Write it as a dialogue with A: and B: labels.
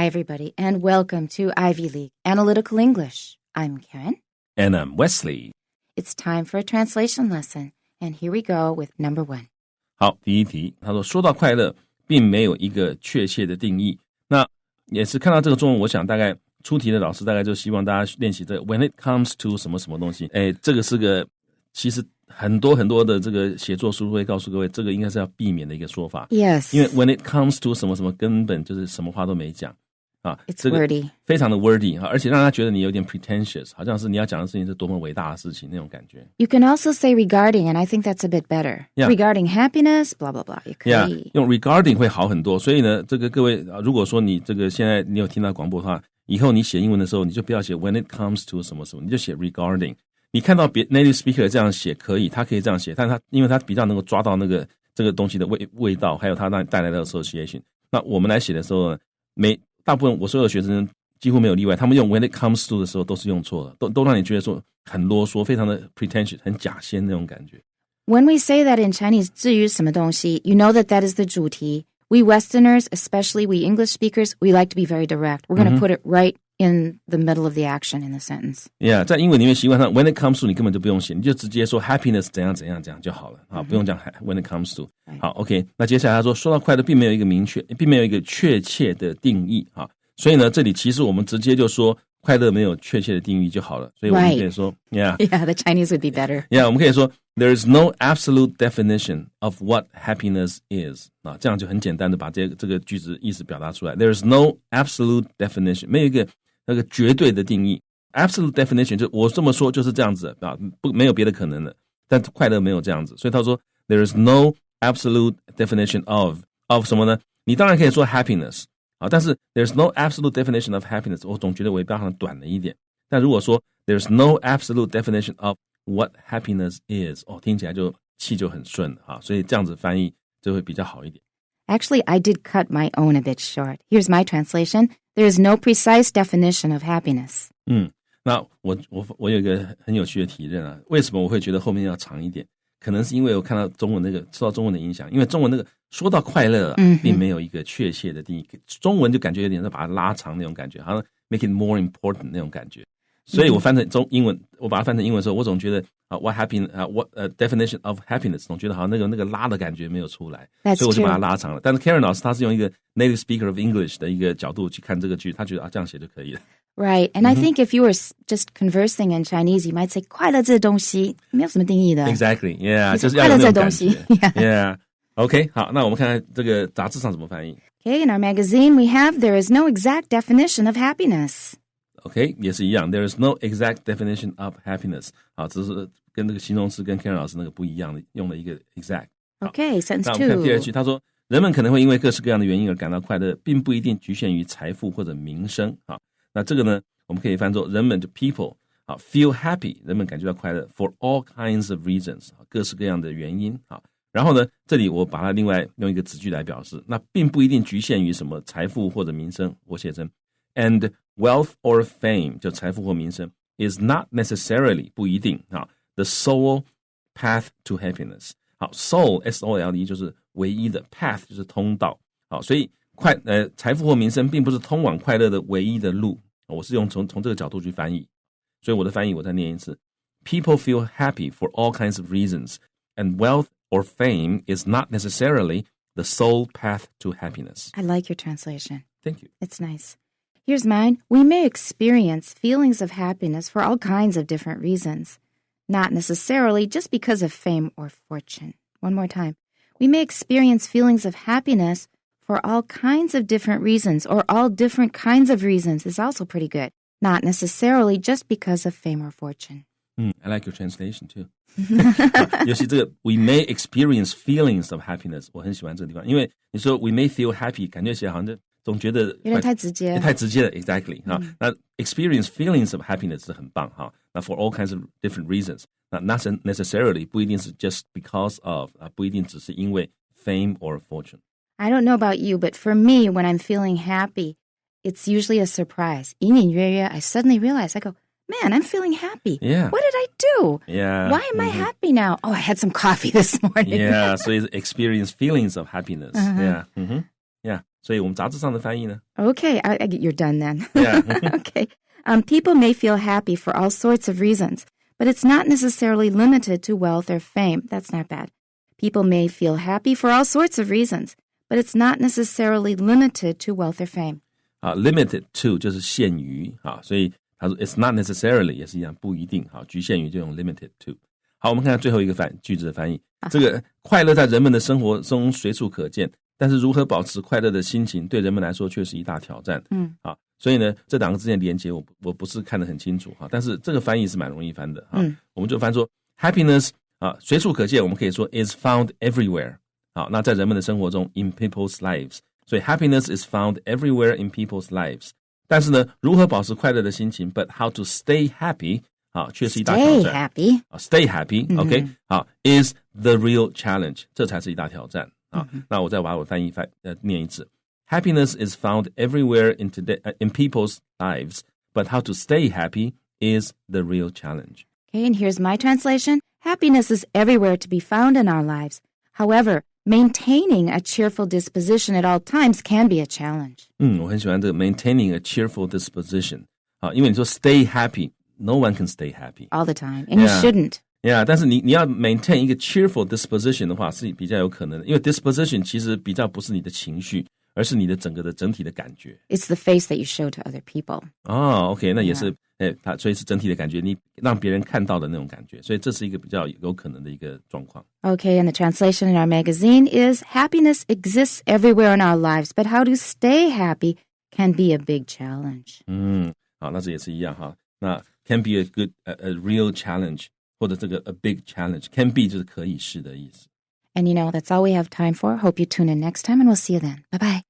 A: everybody, and welcome to Ivy League Analytical English. I'm Karen.
B: And I'm Wesley.
A: It's time for a translation lesson, and here we go with number 1.
B: 好，第一题，他说到快乐，并没有一个确切的定义。那也是看到这个中文，我想大概出题的老师大概就希望大家练习这个 when it comes to 什么什么东西。这个是个其实很多的这个写作书会告诉各位，这个应该是要避免的一个说法。
A: Yes.
B: 因为 when it comes to 什么什么根本就是什么话都没讲啊。
A: It's wordy.
B: 非常的 wordy 而且让他觉得你有点 pretentious， 好像是你要讲的事情是多么伟大的事情那种感觉。
A: You can also say regarding, and I think that's a bit better.
B: Yeah.
A: Regarding happiness, blah, blah, blah. 也可以。
B: Yeah, 用 regarding 会好很多。所以呢，这个各位，如果说你这个现在你有听到广播的话，以后你写英文的时候，你就不要写 when it comes to 什么什么，你就写 regarding。你看到别 native speaker 这样写可以，他可以这样写，但是他因为他比较能够抓到那个这个东西的味道，还有他带来的 association。那我们来写的时候呢，大部分我所有的学生几乎没有例外，他们用 when it comes to 的时候都是用错的，都让你觉得说很啰嗦，非常的 pretentious， 很假仙那种感觉。
A: When we say that in Chinese, 至于什么东西, you know that is the 主题. We Westerners, especially we English speakers, we like to be very direct. We're going to put it right in the middle of the action in the sentence.
B: Yeah, 在英文里面习惯上 when it comes to 你根本就不用写，你就直接说 happiness 怎样怎样讲就好了，不用讲 when it comes to。好 OK， 那接下来他说到快乐并没有一个确切的定义所以呢这里其实我们直接就说快乐没有确切的定义就好了，所以我们可以说
A: Yeah, the Chinese would be better.
B: Yeah, 我们可以说 there is no absolute definition of what happiness is 这样就很简单的把这个句子意思表达出来。 There is no absolute definition， 没有一个那个绝对的定义。 Absolute definition 就我这么说就是这样子没有别的可能的，但快乐没有这样子，所以他说 there is no absolute definition of 什么呢？你当然可以说 happiness但是 there's no absolute definition of happiness， 我总觉得尾巴好像短了一点。但如果说 there's no absolute definition of what happiness is， 听起来就气就很顺了所以这样子翻译就会比较好一点。
A: Actually, I did cut my own a bit short. Here's my translation. There is no precise definition of happiness.
B: 那我有一个很有趣的体认为什么我会觉得后面要长一点？可能是因为我看到中文受到中文的影响，因为中文说到快乐并没有一个确切的定义，中文就感觉有点在把它拉长那种感觉，好像 make it more important 那种感觉。所以我翻成英文，我把它翻成英文的时候，我总觉得what definition of happiness， 总觉得好像那个拉的感觉没有出来，所以我就把它拉长了。但是 Karen 老师他是用一个 native speaker of English 的一个角度去看这个句，他觉得这样写就可以了。
A: Right, and I think if you were just conversing in Chinese, you might say 快乐这东西没有什么定义的。
B: Exactly, yeah， 就是
A: 快乐这东西。
B: Yeah, OK， 好，那我们看看这个杂志上怎么翻译。
A: Okay, in our magazine we have there is no exact definition of happiness.OK,
B: 也是一样 there is no exact definition of happiness 只是跟那个形容词跟 Karen 老师那个不一样的，用了一个 exact。
A: OK, sentence 2。
B: 那我们看第二句，他说人们可能会因为各式各样的原因而感到快乐，并不一定局限于财富或者名声那这个呢我们可以翻作人们就 people feel happy， 人们感觉到快乐 for all kinds of reasons， 各式各样的原因然后呢这里我把它另外用一个子句来表示，那并不一定局限于什么财富或者名声，我写成 and wealth or fame， 就财富或名声 is not necessarily 不一定the sole path to happiness。 好 sole S-O-L-E 就是唯一的， path 就是通道所以财富或名声并不是通往快乐的唯一的路，我是用从这个角度去翻译，所以我的翻译我再念一次 People feel happy for all kinds of reasons and wealth or fame is not necessarily the sole path to happiness.
A: I like your translation.
B: Thank you.
A: It's nice. Here's mine. We may experience feelings of happiness for all kinds of different reasons, not necessarily just because of fame or fortune. One more time. We may experience feelings of happiness for all kinds of different reasons, or all different kinds of reasons is also pretty good. Not necessarily just because of fame or fortune.
B: I like your translation too. 尤其这个 we may experience feelings of happiness， 我很喜欢这个地方，因为你说 we may feel happy， 感觉起来好像就总觉得
A: 有点太直接了，
B: 太直接了 exactly 那 experience feelings of happiness 是很棒那 for all kinds of different reasons， 那 not necessarily 不一定是 just because of 不一定只是因为 fame or fortune。I
A: don't know about you, but for me, when I'm feeling happy, it's usually a surprise. 隐隐约约, I suddenly realize, I go, man, I'm feeling happy.
B: Yeah.
A: What did I do?
B: Yeah.
A: Why am I happy now? Oh, I had some coffee this morning.
B: Yeah, so it's experience feelings of happiness. Yeah. Yeah. 所以我们杂志上的翻译呢
A: Okay, you're done then.
B: Yeah.
A: Okay. People may feel happy for all sorts of reasons, but it's not necessarily limited to wealth or fame. That's not bad. People may feel happy for all sorts of reasons, but it's not necessarily limited to wealth or fame.
B: Limited to 就是限于所以他说 it's not necessarily 也是一样，不一定局限于就用 limited to。好，我们看看最后一个句子的翻译。这个快乐在人们的生活中随处可见，但是如何保持快乐的心情对人们来说却是一大挑战。所以呢，这两个之间的连结我不是看得很清楚但是这个翻译是蛮容易翻的我们就翻说 happiness 随处可见，我们可以说 is found everywhere 那在人们的生活中 in people's lives， 所以 happiness is found everywhere in people's lives。 但是呢，如何保持快乐的心情 but how to stay happy 却是一大挑战。 Stay happy OK is the real challenge， 这才是一大挑战那我再把我翻译念一次。Happiness is found everywhere in people's lives, but how to stay happy is the real challenge.
A: Okay, and here's my translation. Happiness is everywhere to be found in our lives. However, maintaining a cheerful disposition at all times can be a challenge.
B: 我很喜欢这个 maintaining a cheerful disposition 因为你说 stay happy, no one can stay happy.
A: All the time, and you shouldn't.
B: Yeah, 但是你要 maintain 一个 cheerful disposition 的话是比较有可能的，因为 disposition 其实比较不是你的情绪，而是你的整体的感觉。
A: It's the face that you show to other people.
B: OK 那也是所以是整体的感觉，你让别人看到的那种感觉，所以这是一个比较有可能的一个状况。
A: Okay, and the translation in our magazine is Happiness exists everywhere in our lives, but how to stay happy can be a big challenge.
B: 好，那这也是一样那 can be a real challenge 或者这个 a big challenge， can be 就是可以是的意思。
A: And that's all we have time for. Hope you tune in next time, and we'll see you then. Bye-bye.